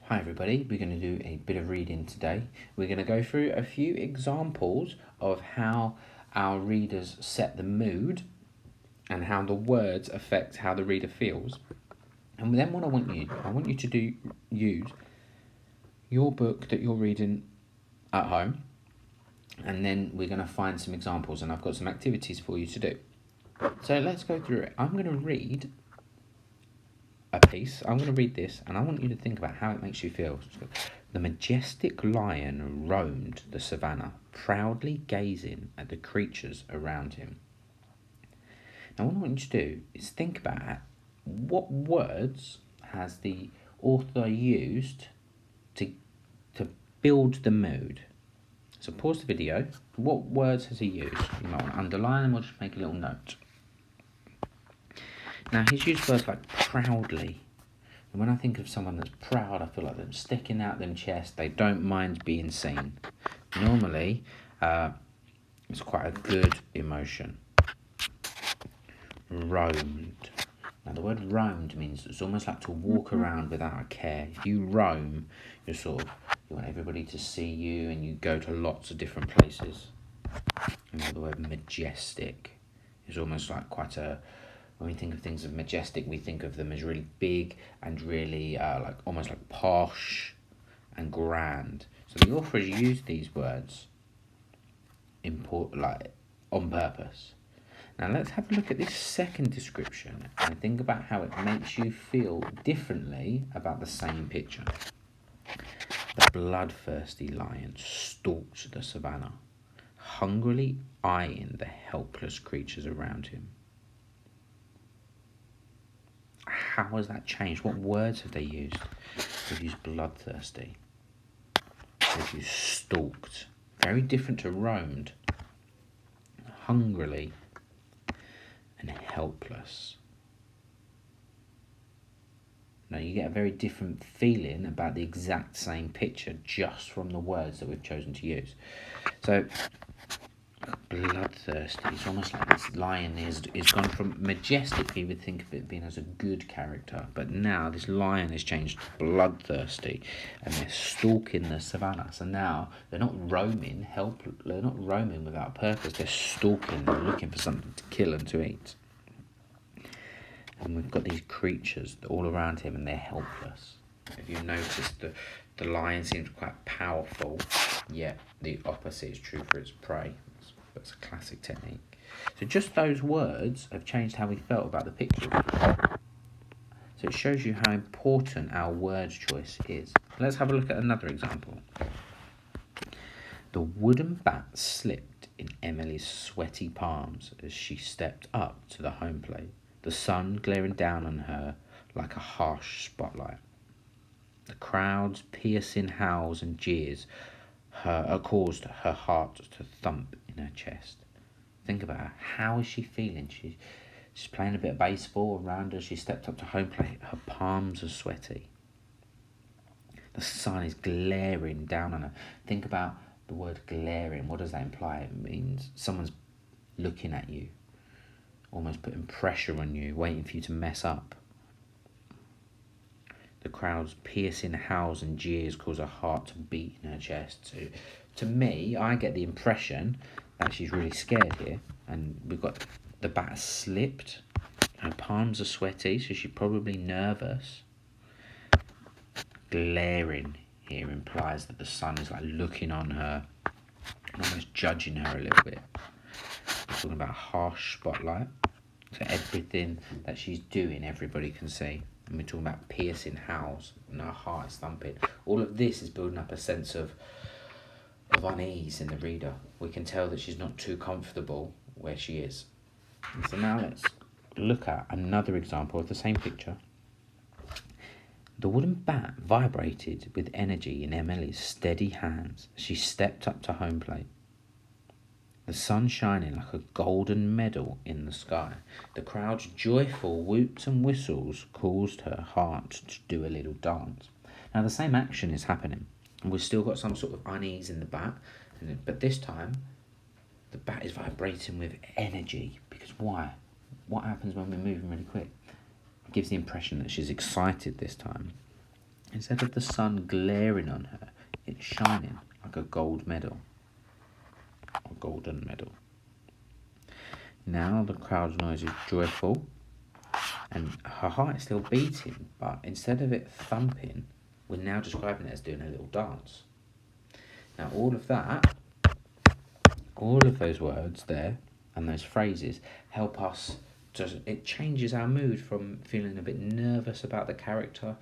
Hi everybody, we're going to do a bit of reading today. We're going to go through a few examples of how our readers set the mood and how the words affect how the reader feels. And then what I want you to use your book that you're reading at home, and then we're going to find some examples, and I've got some activities for you to do. So let's go through it. I'm going to read a piece. I'm going to read this, and I want you to think about how it makes you feel. The majestic lion roamed the savannah, proudly gazing at the creatures around him. Now, what I want you to do is think about what words has the author used to build the mood. So pause the video. What words has he used? You might want to underline them or just make a little note. Now, he's used words like proudly. And when I think of someone that's proud, I feel like them sticking out their chest. They don't mind being seen. Normally, it's quite a good emotion. Roamed. Now, the word roamed means it's almost like to walk around without a care. If you roam, you want everybody to see you, and you go to lots of different places. And the word majestic is almost like when we think of things as majestic, we think of them as really big and really almost like posh and grand. So the author has used these words on purpose. Now let's have a look at this second description and think about how it makes you feel differently about the same picture. The bloodthirsty lion stalked the savannah, hungrily eyeing the helpless creatures around him. How has that changed? What words have they used? They've used bloodthirsty. They've used stalked. Very different to roamed. Hungrily and helpless. Now you get a very different feeling about the exact same picture just from the words that we've chosen to use. So bloodthirsty. It's almost like this lion is gone from majestic. You would think of it being as a good character, but now this lion has changed to bloodthirsty, and they're stalking the savannah. So now they're not roaming They're not roaming without purpose. They're stalking. They're looking for something to kill and to eat. And we've got these creatures all around him, and they're helpless. If you notice, the lion seems quite powerful, yet the opposite is true for its prey. That's a classic technique. So just those words have changed how we felt about the picture. So it shows you how important our word choice is. Let's have a look at another example. The wooden bat slipped in Emily's sweaty palms as she stepped up to the home plate, the sun glaring down on her like a harsh spotlight. The crowd's piercing howls and jeers caused her heart to thump in her chest. Think about her. How is she feeling? She's playing a bit of baseball around her. She stepped up to home plate. Her palms are sweaty. The sun is glaring down on her. Think about the word glaring. What does that imply? It means someone's looking at you, almost putting pressure on you, waiting for you to mess up. The crowd's piercing howls and jeers cause her heart to beat in her chest. So, to me, I get the impression that she's really scared here. And we've got the bat slipped. Her palms are sweaty, so she's probably nervous. Glaring here implies that the sun is like looking on her and almost judging her a little bit. We're talking about a harsh spotlight. So everything that she's doing, everybody can see. And we're talking about piercing howls, and her heart is thumping. All of this is building up a sense of unease in the reader. We can tell that she's not too comfortable where she is. And so now let's look at another example of the same picture. The wooden bat vibrated with energy in Emily's steady hands as she stepped up to home plate. The sun shining like a golden medal in the sky. The crowd's joyful whoops and whistles caused her heart to do a little dance. Now the same action is happening, and we've still got some sort of unease in the bat, but this time the bat is vibrating with energy. Because why? What happens when we're moving really quick? It gives the impression that she's excited this time. Instead of the sun glaring on her, it's shining like a gold medal. A golden medal. Now the crowd's noise is joyful, and her heart is still beating, but instead of it thumping, we're now describing it as doing a little dance. Now all of those words there and those phrases help us it changes our mood from feeling a bit nervous about the character's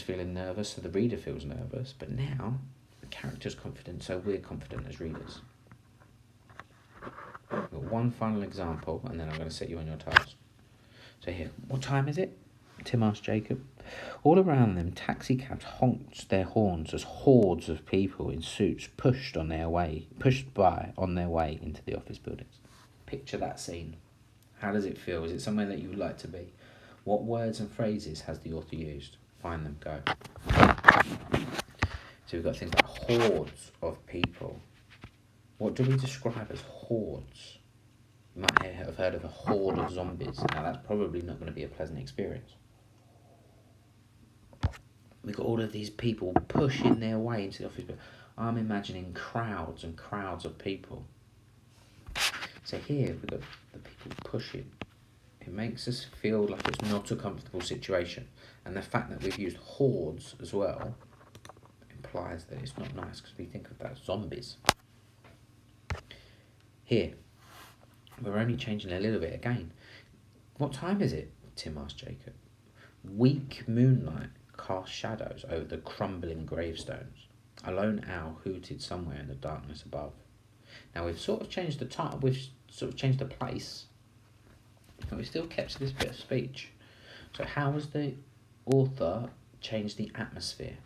feeling nervous, so the reader feels nervous, but now the character's confident, so we're confident as readers. We've got one final example, and then I'm going to set you on your task. So here, what time is it? Tim asked Jacob. All around them, taxi cabs honked their horns as hordes of people in suits pushed by on their way into the office buildings. Picture that scene. How does it feel? Is it somewhere that you would like to be? What words and phrases has the author used? Find them, go. So we've got things like hordes of people. What do we describe as hordes? You might have heard of a horde of zombies. Now that's probably not going to be a pleasant experience. We've got all of these people pushing their way into the office. I'm imagining crowds and crowds of people. So here we've got the people pushing. It makes us feel like it's not a comfortable situation. And the fact that we've used hordes as well implies that it's not nice, because we think of that as zombies. Here, we're only changing a little bit again. What time is it? Tim asked Jacob. Weak moonlight cast shadows over the crumbling gravestones. A lone owl hooted somewhere in the darkness above. Now we've sort of changed the time, we've sort of changed the place, but we still kept this bit of speech. So how has the author changed the atmosphere?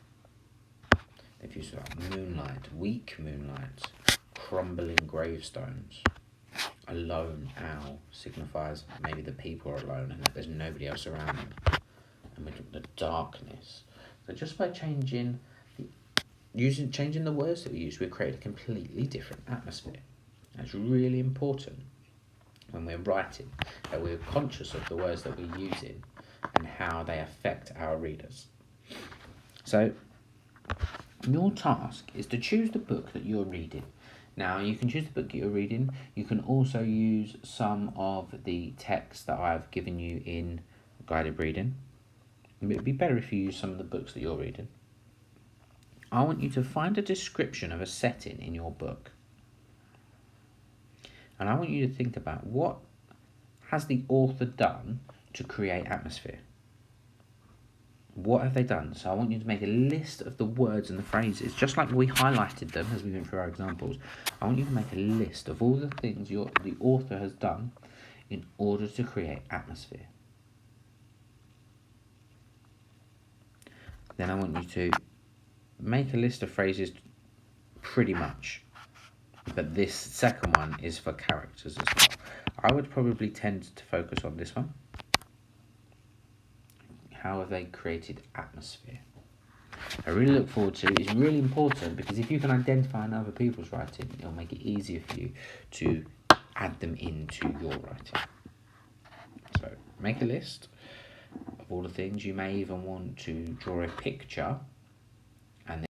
They've used like moonlight, weak moonlight, crumbling gravestones. A lone owl signifies maybe the people are alone and that there's nobody else around them. And we took the darkness. So just by changing the words that we use, we create a completely different atmosphere. That's really important when we're writing, that we're conscious of the words that we're using and how they affect our readers. So your task is to choose the book that you're reading. Now you can choose the book that you're reading. You can also use some of the text that I've given you in guided reading. It'd be better if you use some of the books that you're reading. I want you to find a description of a setting in your book. And I want you to think about what has the author done to create atmosphere. What have they done? So I want you to make a list of the words and the phrases, just like we highlighted them as we went through our examples. I want you to make a list of all the things the author has done in order to create atmosphere. Then I want you to make a list of phrases pretty much. But this second one is for characters as well. I would probably tend to focus on this one. How have they created atmosphere? I really look forward to it. It's really important because if you can identify in other people's writing, it'll make it easier for you to add them into your writing. So make a list of all the things. You may even want to draw a picture